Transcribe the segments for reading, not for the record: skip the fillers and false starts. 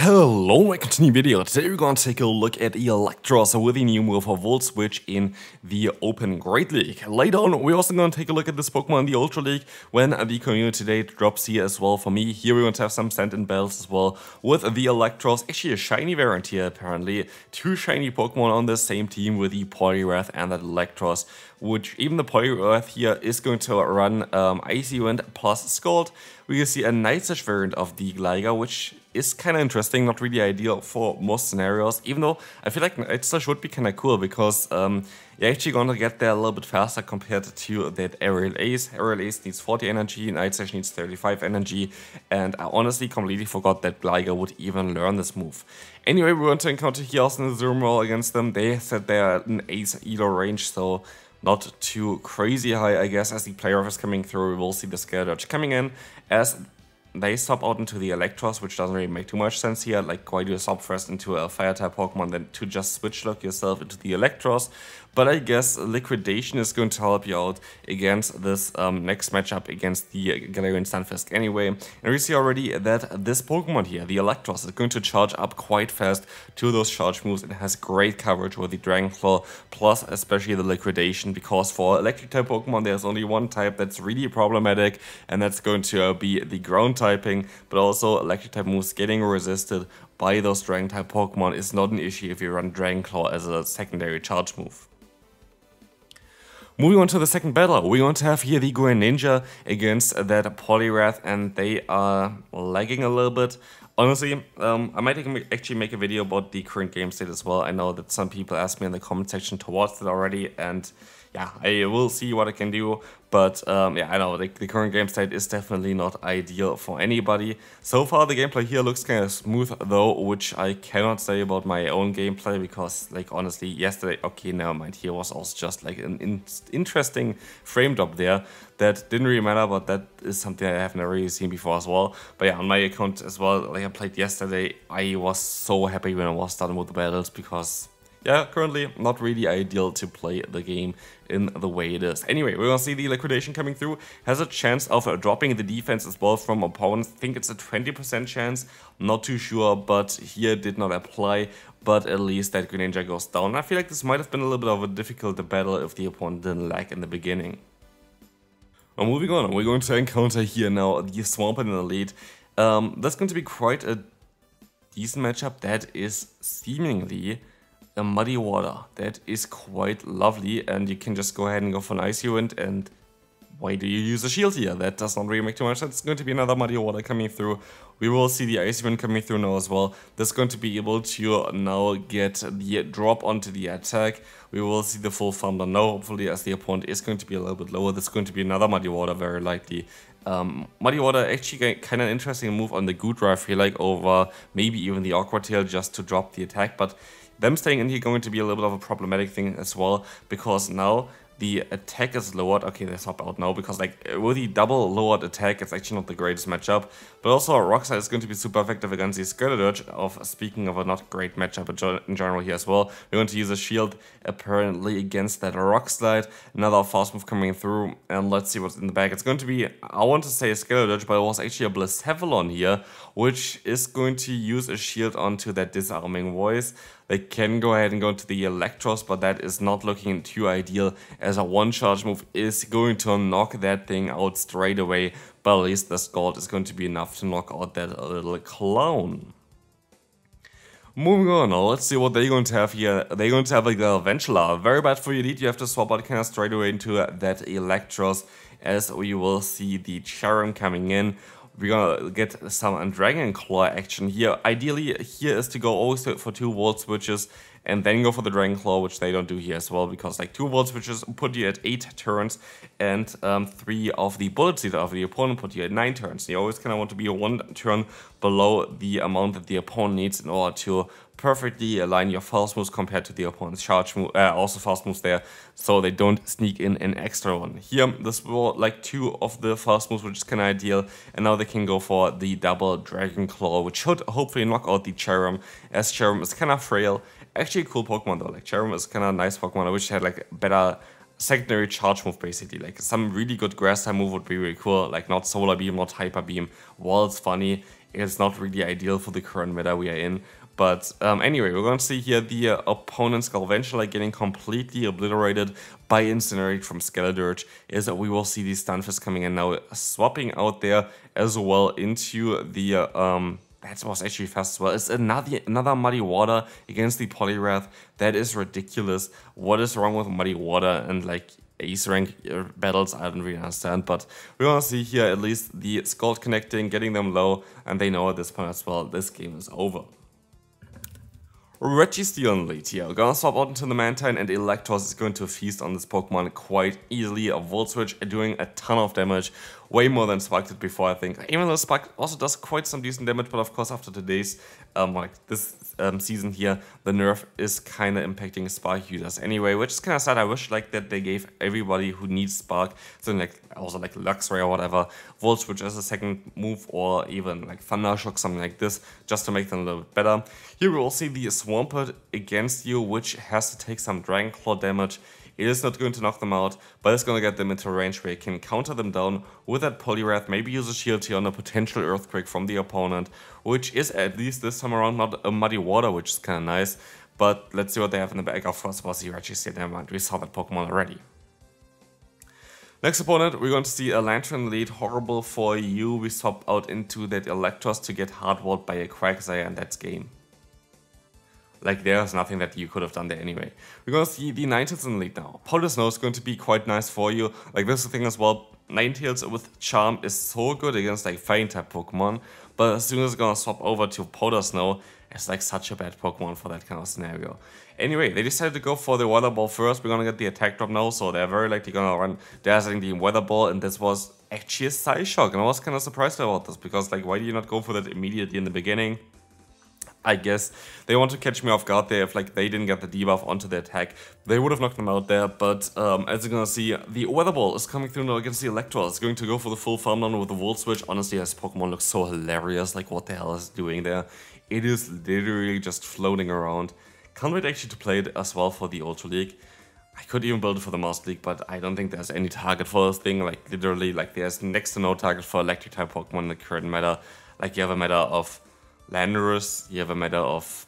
Hello, welcome to a new video. Today we're going to take a look at Eelektross with the new move for Volt Switch in the Open Great League. Later on, we're also going to take a look at this Pokemon in the Ultra League when the community date drops here as well. For me, here we're going to have some stand-in battles as well with the Eelektross. Actually, a shiny variant here apparently. Two shiny Pokemon on the same team with the Poliwrath and the Eelektross, which even the Poliwrath here is going to run Icy Wind plus Scald. We can see a Night Siege variant of the Gligar, which is kind of interesting, not really ideal for most scenarios, even though I feel like Night Siege would be kind of cool because you're actually going to get there a little bit faster compared to that Aerial Ace. Aerial Ace needs 40 energy, Night Siege needs 35 energy, and I honestly completely forgot that Gligar would even learn this move. Anyway, we're going to encounter here also in the Zoom roll against them. They said they're at an Ace Elo range, so not too crazy high, I guess. As the player is coming through, we will see the Scale Dodge coming in as they swap out into the Eelektross, which doesn't really make too much sense here. Like, why do you swap first into a Fire-type Pokemon, then to just switch lock yourself into the Eelektross? But I guess Liquidation is going to help you out against this next matchup against the Galarian Stunfisk anyway. And we see already that this Pokemon here, the Eelektross, is going to charge up quite fast to those charge moves. It has great coverage with the Dragon Claw, plus especially the Liquidation, because for Electric-type Pokemon, there's only one type that's really problematic, and that's going to be the Ground typing, but also Electric-type moves getting resisted by those Dragon-type Pokemon is not an issue if you run Dragon Claw as a secondary charge move. Moving on to the second battle, we're going to have here the Greninja against that Poliwrath, and they are lagging a little bit. Honestly, I might actually make a video about the current game state as well. I know that some people asked me in the comment section to watch it already, and yeah, I will see what I can do. But yeah, I know the current game state is definitely not ideal for anybody. So far, the gameplay here looks kind of smooth though, which I cannot say about my own gameplay because, like, honestly, yesterday, okay, never mind, here was also just like an interesting frame drop there that didn't really matter, but that is something I have never really seen before as well. But yeah, on my account as well, like I played yesterday, I was so happy when I was done with the battles because, yeah, currently not really ideal to play the game in the way it is. Anyway, we're gonna see the Liquidation coming through. Has a chance of dropping the defense as well from opponents. I think it's a 20% chance, not too sure, but here did not apply. But at least that Greninja goes down. I feel like this might have been a little bit of a difficult battle if the opponent didn't lag in the beginning. Now moving on, we're going to encounter here now the Swampert in the lead. That's going to be quite a decent matchup. That is seemingly a Muddy Water. That is quite lovely, and you can just go ahead and go for an Icy Wind. And why do you use a shield here? That does not really make too much sense. It's going to be another Muddy Water coming through. We will see the Icy Wind coming through now as well. That's going to be able to now get the drop onto the attack. We will see the full Thunder now, hopefully, as the opponent is going to be a little bit lower. That's going to be another Muddy Water, very likely. Muddy Water actually kind of an interesting move on the Goodra, I feel like, over maybe even the Aqua Tail just to drop the attack. But them staying in here going to be a little bit of a problematic thing as well, because now the attack is lowered. Okay, they swap out now because, like, with the double lowered attack, it's actually not the greatest matchup. But also Rock Slide is going to be super effective against the Scale of, speaking of a not great matchup in general here as well. We're going to use a shield apparently against that Rock Slide. Another fast move coming through, and let's see what's in the bag. It's going to be, I want to say a Scale, but it was actually a Blacephalon here, which is going to use a shield onto that Disarming Voice. They can go ahead and go into the Eelektross, but that is not looking too ideal, as a one-charge move is going to knock that thing out straight away, but at least the Scald is going to be enough to knock out that little clown. Moving on, now let's see what they're going to have here. They're going to have a Galvantula. Very bad for your lead, you have to swap out kind of straight away into that Eelektross, as we will see the Charm coming in. We're gonna get some Dragon Claw action here. Ideally, here is to go always for 2 Volt Switches and then go for the Dragon Claw, which they don't do here as well, because like 2 Volt Switches put you at 8 turns, and 3 of the Bullet Seed of the opponent put you at 9 turns. You always kind of want to be 1 turn below the amount that the opponent needs in order to perfectly align your fast moves compared to the opponent's charge move, also fast moves there, so they don't sneak in an extra one. Here, this were like 2 of the fast moves, which is kind of ideal, and now they can go for the double Dragon Claw, which should hopefully knock out the Cherrim, as Cherrim is kind of frail. Actually a cool Pokemon though, like Cherrim is kind of a nice Pokemon. I wish it had like better secondary charge move, basically. Like some really good grass type move would be really cool, like not Solar Beam, not Hyper Beam. Wall's funny, it's not really ideal for the current meta we are in. But anyway, we're going to see here the opponent's Galvantula getting completely obliterated by Incinerate from Skeledirge, is that we will see these Stunfists coming in now, swapping out there as well into the... that was actually fast as well. It's another Muddy Water against the Poliwrath. That is ridiculous. What is wrong with Muddy Water and like Ace rank battles? I don't really understand, but we want to see here at least the Scald connecting, getting them low, and they know at this point as well, this game is over. Registeel in lead here. We're gonna swap out into the Mantine, and Eelektross is going to feast on this Pokemon quite easily. A Volt Switch doing a ton of damage, way more than Spark did before, I think. Even though Spark also does quite some decent damage, but of course after today's, season here, the nerf is kind of impacting Spark users anyway, which is kind of sad. I wish like that they gave everybody who needs Spark, something like also like Luxray or whatever, Volt Switch as a second move, or even like Thundershock, something like this, just to make them a little bit better. Here we will see the Swampert against you, which has to take some Dragon Claw damage. It is not going to knock them out, but it's going to get them into a range where you can counter them down with that Poliwrath, maybe use a shield here on a potential Earthquake from the opponent, which is at least this time around not a Muddy Water, which is kind of nice. But let's see what they have in the bag. Of course, was Registeel, never mind, we saw that Pokemon already. Next opponent, we're going to see a Lantern lead. Horrible for you. We swap out into that Eelektross to get hardwalled by a Quagsire, and that's game. Like, there's nothing that you could have done there anyway. We're gonna see the Ninetales in the lead now. Powder Snow is going to be quite nice for you. Like, this is the thing as well. Ninetales with Charm is so good against like Fire type Pokemon, but as soon as it's gonna swap over to Powder Snow, it's like such a bad Pokemon for that kind of scenario. Anyway, they decided to go for the Weather Ball first. We're gonna get the attack drop now, so they're very likely gonna run Dazzling the Weather Ball, and this was actually a Psyshock, and I was kind of surprised about this, because like, why do you not go for that immediately in the beginning? I guess they want to catch me off guard there. If like they didn't get the debuff onto the attack, they would have knocked them out there. But as you're gonna see, the Weather Ball is coming through now against the Eelektross. It's going to go for the full farm down with the Volt Switch. Honestly, this Pokemon looks so hilarious. Like, what the hell is it doing there? It is literally just floating around. Can't wait actually to play it as well for the Ultra League. I could even build it for the Master League, but I don't think there's any target for this thing. Like, literally, like, there's next to no target for electric type Pokemon in the current meta. Like, you have a meta of Landorus, you have a meta of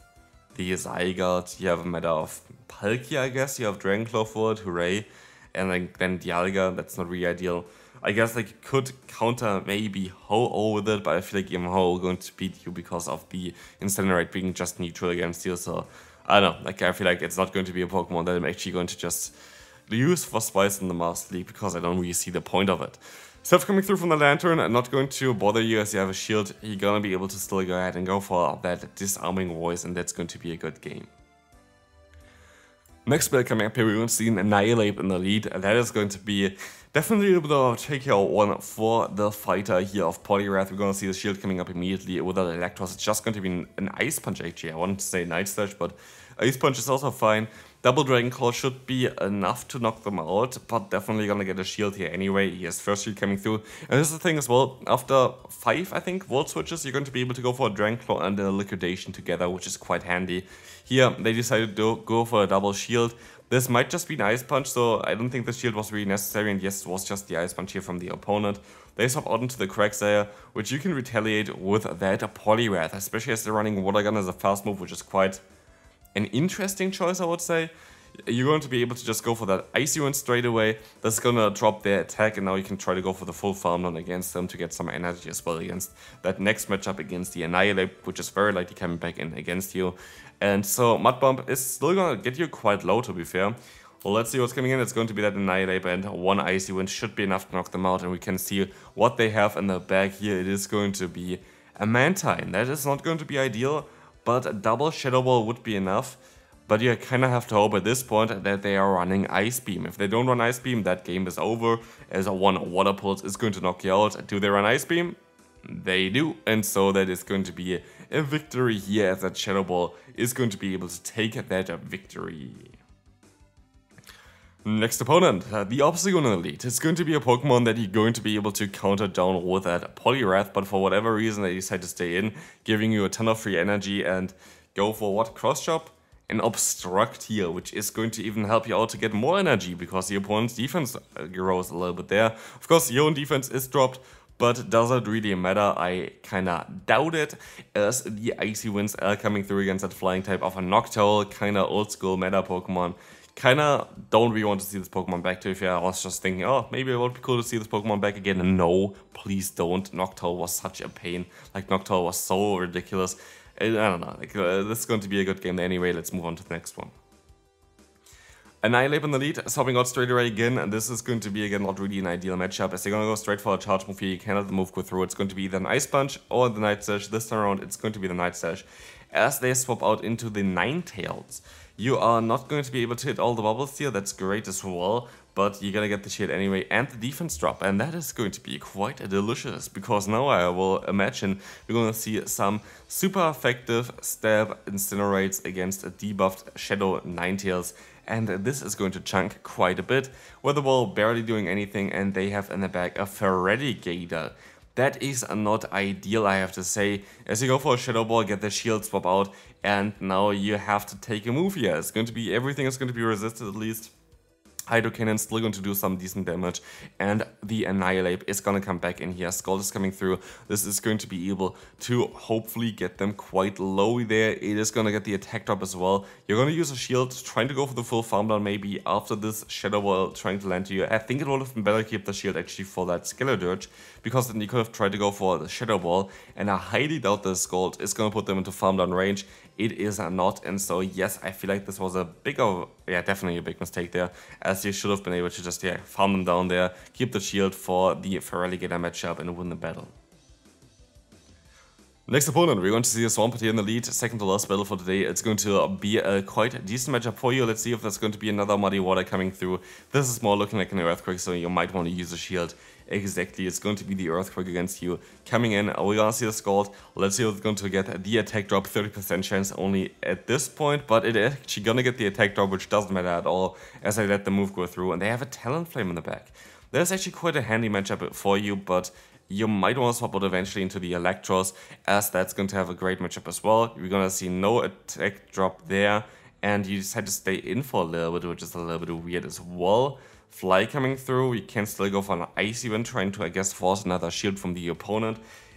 the Zygarde, you have a meta of Palkia, I guess, you have Dragonclaw for it, hooray, and like, then Dialga, that's not really ideal. I guess like you could counter maybe Ho-Oh with it, but I feel like even Ho-Oh going to beat you because of the Incinerate being just neutral against you, so I don't know, like I feel like it's not going to be a Pokemon that I'm actually going to just use for Spice in the Master League, because I don't really see the point of it. Stuff coming through from the Lantern, I'm not going to bother you as you have a shield. You're gonna be able to still go ahead and go for that disarming voice, and that's going to be a good game. Next build coming up here, we're going to see an Annihilate in the lead. That is going to be definitely a bit of a tricky one for the fighter here of Poliwrath. We're going to see the shield coming up immediately with the Eelektross. It's just going to be an Ice Punch actually. I wanted to say Night Slash, but Ice Punch is also fine. Double Dragon Claw should be enough to knock them out, but definitely gonna get a shield here anyway. He has first shield coming through. And this is the thing as well, after 5, I think, Volt Switches, you're going to be able to go for a Dragon Claw and a Liquidation together, which is quite handy. Here, they decided to go for a double shield. This might just be an Ice Punch, so I don't think the shield was really necessary, and yes, it was just the Ice Punch here from the opponent. They swap out into the Quagsire, which you can retaliate with that Poliwrath, especially as they're running Water Gun as a fast move, which is quite an interesting choice, I would say. You're going to be able to just go for that Icy Wind straight away. That's gonna drop their attack, and now you can try to go for the full farm down against them to get some energy as well against that next matchup against the Annihilate, which is very likely coming back in against you. And so Mud Bump is still gonna get you quite low, to be fair. Well, let's see what's coming in. It's going to be that Annihilate, and one Icy Wind should be enough to knock them out, and we can see what they have in the bag here. It is going to be a Mantine. That is not going to be ideal, but a double Shadow Ball would be enough. But you kind of have to hope at this point that they are running Ice Beam. If they don't run Ice Beam, that game is over, as a one Water Pulse is going to knock you out. Do they run Ice Beam? They do, and so that is going to be a victory here, as that Shadow Ball is going to be able to take that victory. Next opponent, the Obstagoon Elite. It's going to be a Pokemon that you're going to be able to counter down with that Poliwrath, but for whatever reason they decide to stay in, giving you a ton of free energy and go for what? Cross Chop? An Obstruct here, which is going to even help you out to get more energy, because the opponent's defense grows a little bit there. Of course, your own defense is dropped, But does it really matter? I kinda doubt it, as the Icy Winds are coming through against that flying type of a Noctowl, kinda old school meta Pokemon. Kinda don't really want to see this Pokemon back, to be fair. I was just thinking, oh, maybe it would be cool to see this Pokemon back again. No, please don't. Noctowl was such a pain. Like, Noctowl was so ridiculous. I don't know, like, this is going to be a good game anyway. Let's move on to the next one. Annihilate in the lead, swapping out straight away again, and this is going to be again not really an ideal matchup, as they're gonna go straight for a charge move here. You cannot let the move go through. It's going to be either an Ice Punch or the Night Slash. This time around, it's going to be the Night Slash. As they swap out into the Ninetales, you are not going to be able to hit all the bubbles here. That's great as well, but you're gonna get the shield anyway and the defense drop, and that is going to be quite delicious, because now I will imagine we're gonna see some super effective stab incinerates against a debuffed Shadow Ninetales. And this is going to chunk quite a bit, Weatherball barely doing anything, and they have in the back a Feraligatr. That is not ideal, I have to say, as you go for a Shadow Ball, get the shield swap out, and now you have to take a move here. It's going to be, everything is going to be resisted at least. Hydro Cannon still going to do some decent damage, and the Annihilate is going to come back in here. Scald is coming through. This is going to be able to hopefully get them quite low there. It is going to get the attack drop as well. You're going to use a shield, trying to go for the full farm down maybe after this Shadow Ball trying to land to you. I think it would have been better to keep the shield actually for that Skeledirge, because then you could have tried to go for the Shadow Ball, and I highly doubt the Scald is going to put them into farm down range. It is not, and so yes, I feel like this was a bigger, yeah, definitely a big mistake there, as you should have been able to just, yeah, farm them down there, keep the shield for the Feraligatr matchup and win the battle. Next opponent, we're going to see a Swampert here in the lead, second to last battle for today. It's going to be a quite decent matchup for you. Let's see if there's going to be another Muddy Water coming through. This is more looking like an Earthquake, so you might want to use a shield. Exactly, it's going to be the Earthquake against you. Coming in, we're gonna see the Scald. Let's see if it's going to get the attack drop, 30% chance only at this point, but it is actually gonna get the attack drop, which doesn't matter at all, as I let the move go through, and they have a Talonflame in the back. That's actually quite a handy matchup for you, but you might want to swap out eventually into the Eelektross, as that's going to have a great matchup as well. You're gonna see no attack drop there, and you decide to stay in for a little bit, which is a little bit weird as well. Fly coming through, you can still go for an Icy Wind, trying to, I guess, force another shield from the opponent.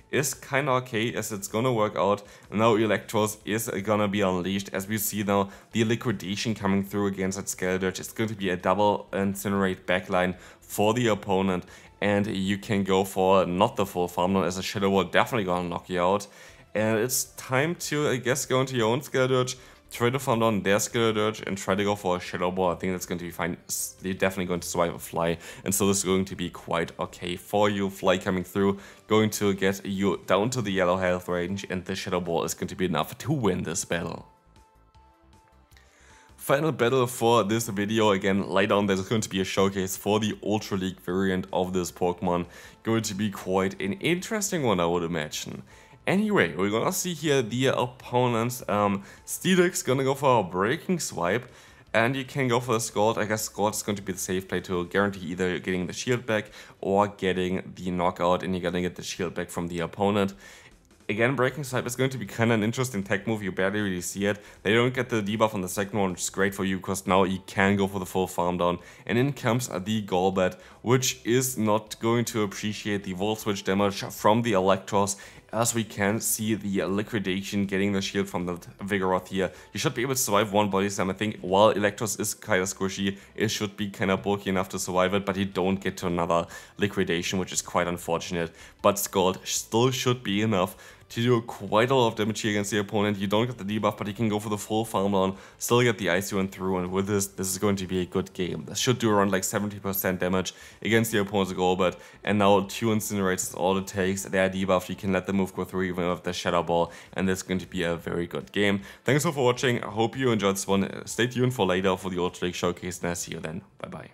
Is kinda okay, as it's gonna work out. Now Eelektross is gonna be unleashed, as we see now the Liquidation coming through against that Skeledirge. It's going to be a double Incinerate backline for the opponent, and you can go for not the full farm down, as a Shadow Ball definitely gonna knock you out. And it's time to, I guess, go into your own Skeledirge, try to farm down their Skeledirge and try to go for a Shadow Ball. I think that's going to be fine. They're definitely going to survive a Fly, and so this is going to be quite okay for you. Fly coming through, going to get you down to the yellow health range, and the Shadow Ball is going to be enough to win this battle. Final battle for this video, again, lie down, there's going to be a showcase for the Ultra League variant of this Pokemon. Going to be quite an interesting one, I would imagine. Anyway, we're gonna see here the opponents. Steelix gonna go for a Breaking Swipe, and you can go for the Scald. I guess Scald is going to be the safe play to guarantee either getting the shield back or getting the knockout, and you're gonna get the shield back from the opponent. Again, Breaking Swipe is going to be kind of an interesting tech move. You barely really see it. They don't get the debuff on the second one, which is great for you, because now you can go for the full farm down. And in comes the Golbat, which is not going to appreciate the Volt Switch damage from the Eelektross, as we can see the Liquidation getting the shield from the Vigoroth here. You should be able to survive one body slam. I think while Eelektross is kind of squishy, it should be kind of bulky enough to survive it, but you don't get to another Liquidation, which is quite unfortunate. But Scald still should be enough to do quite a lot of damage here against the opponent. You don't get the debuff, but you can go for the full farm down, still get the Icy Wind through, and with this is going to be a good game. This should do around like 70% damage against the opponent's Golbat, and now 2 Incinerates is all it takes. They are debuffed, you can let the move go through even with the Shadow Ball, and that's going to be a very good game. Thanks for watching, I hope you enjoyed this one. Stay tuned for later for the Ultra League Showcase, and I'll see you then. Bye bye.